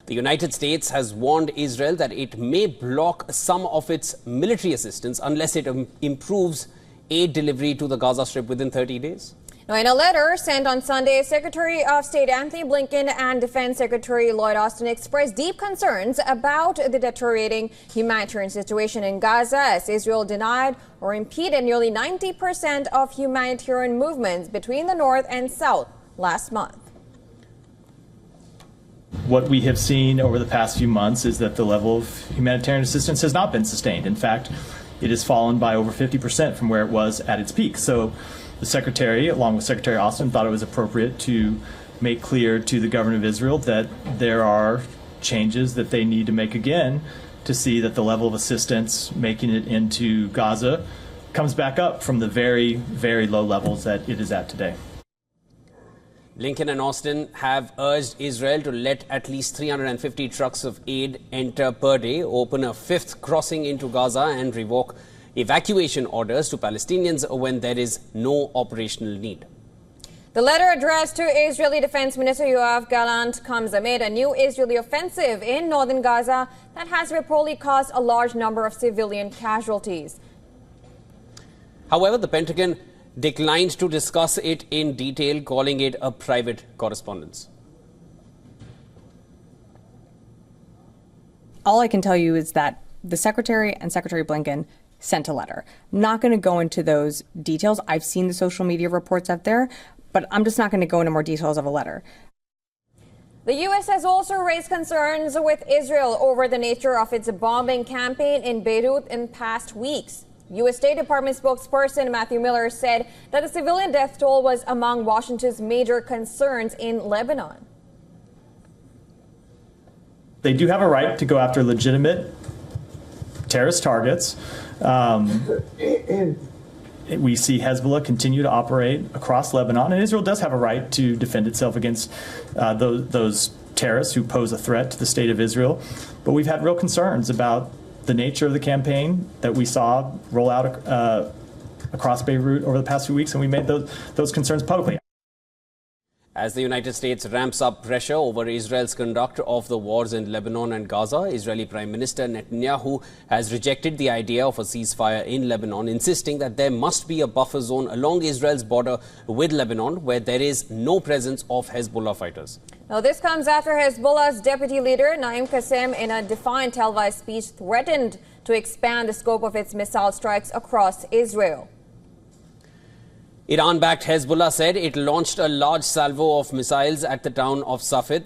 The United States has warned Israel that it may block some of its military assistance unless it improves aid delivery to the Gaza Strip within 30 days. Now, in a letter sent on Sunday, Secretary of State Anthony Blinken and Defense Secretary Lloyd Austin expressed deep concerns about the deteriorating humanitarian situation in Gaza as Israel denied or impeded nearly 90% of humanitarian movements between the north and south last month. What we have seen over the past few months is that the level of humanitarian assistance has not been sustained. In fact, it has fallen by over 50% from where it was at its peak. So the Secretary, along with Secretary Austin, thought it was appropriate to make clear to the government of Israel that there are changes that they need to make again to see that the level of assistance making it into Gaza comes back up from the very, very low levels that it is at today. Blinken and Austin have urged Israel to let at least 350 trucks of aid enter per day, open a fifth crossing into Gaza and revoke evacuation orders to Palestinians when there is no operational need. The letter addressed to Israeli Defense Minister Yoav Gallant comes amid a new Israeli offensive in northern Gaza that has reportedly caused a large number of civilian casualties. However, the Pentagon declined to discuss it in detail, calling it a private correspondence. All I can tell you is that the Secretary and Secretary Blinken sent a letter. Not going to go into those details. I've seen the social media reports out there, but I'm just not going to go into more details of a letter. The U.S. has also raised concerns with Israel over the nature of its bombing campaign in Beirut in past weeks. U.S. State Department spokesperson Matthew Miller said that the civilian death toll was among Washington's major concerns in Lebanon. They do have a right to go after legitimate terrorist targets. We see Hezbollah continue to operate across Lebanon, and Israel does have a right to defend itself against those terrorists who pose a threat to the state of Israel. But we've had real concerns about the nature of the campaign that we saw roll out across Beirut over the past few weeks, and we made those concerns publicly. As the United States ramps up pressure over Israel's conduct of the wars in Lebanon and Gaza, Israeli Prime Minister Netanyahu has rejected the idea of a ceasefire in Lebanon, insisting that there must be a buffer zone along Israel's border with Lebanon where there is no presence of Hezbollah fighters. Now, this comes after Hezbollah's deputy leader, Naim Qassem, in a defiant televised speech, threatened to expand the scope of its missile strikes across Israel. Iran-backed Hezbollah said it launched a large salvo of missiles at the town of Safed.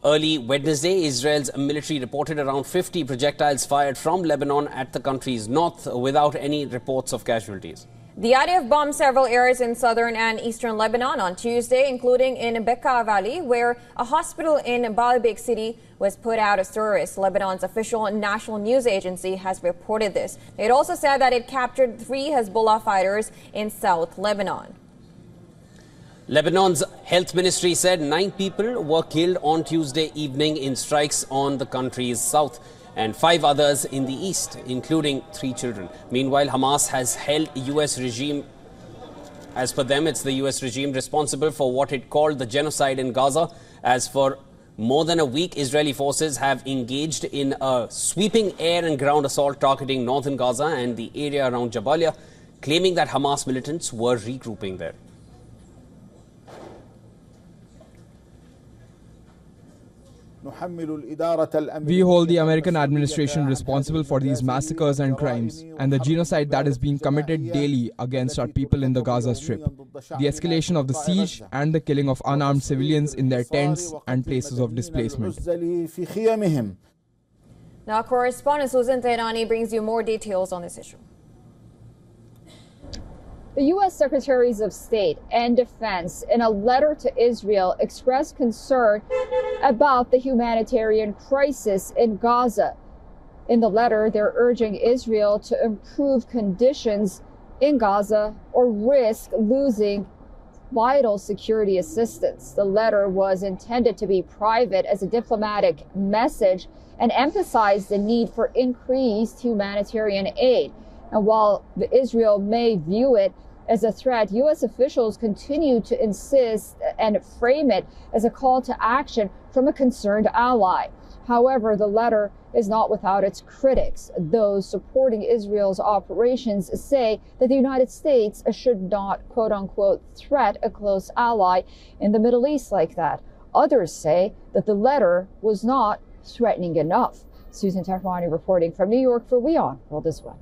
Early Wednesday, Israel's military reported around 50 projectiles fired from Lebanon at the country's north without any reports of casualties. The IDF bombed several areas in southern and eastern Lebanon on Tuesday, including in Bekaa Valley, where a hospital in Baalbek city was put out as terrorists. Lebanon's official national news agency has reported this. It also said that it captured 3 Hezbollah fighters in South Lebanon. Lebanon's health ministry said 9 people were killed on Tuesday evening in strikes on the country's south, and 5 others in the east, including 3 children. Meanwhile, Hamas has held U.S. regime. As per them, it's the U.S. regime responsible for what it called the genocide in Gaza. As for more than a week, Israeli forces have engaged in a sweeping air and ground assault targeting northern Gaza and the area around Jabalia, claiming that Hamas militants were regrouping there. We hold the American administration responsible for these massacres and crimes and the genocide that is being committed daily against our people in the Gaza Strip. The escalation of the siege and the killing of unarmed civilians in their tents and places of displacement. Now, correspondent Susan Tehrani brings you more details on this issue. The U.S. Secretaries of State and Defense, in a letter to Israel, expressed concern about the humanitarian crisis in Gaza. In the letter, they're urging Israel to improve conditions in Gaza or risk losing vital security assistance. The letter was intended to be private as a diplomatic message and emphasized the need for increased humanitarian aid. And while Israel may view it as a threat, U.S. officials continue to insist and frame it as a call to action from a concerned ally. However, the letter is not without its critics. Those supporting Israel's operations say that the United States should not, quote unquote, threat a close ally in the Middle East like that. Others say that the letter was not threatening enough. Susan Tafrani reporting from New York for WION World this One.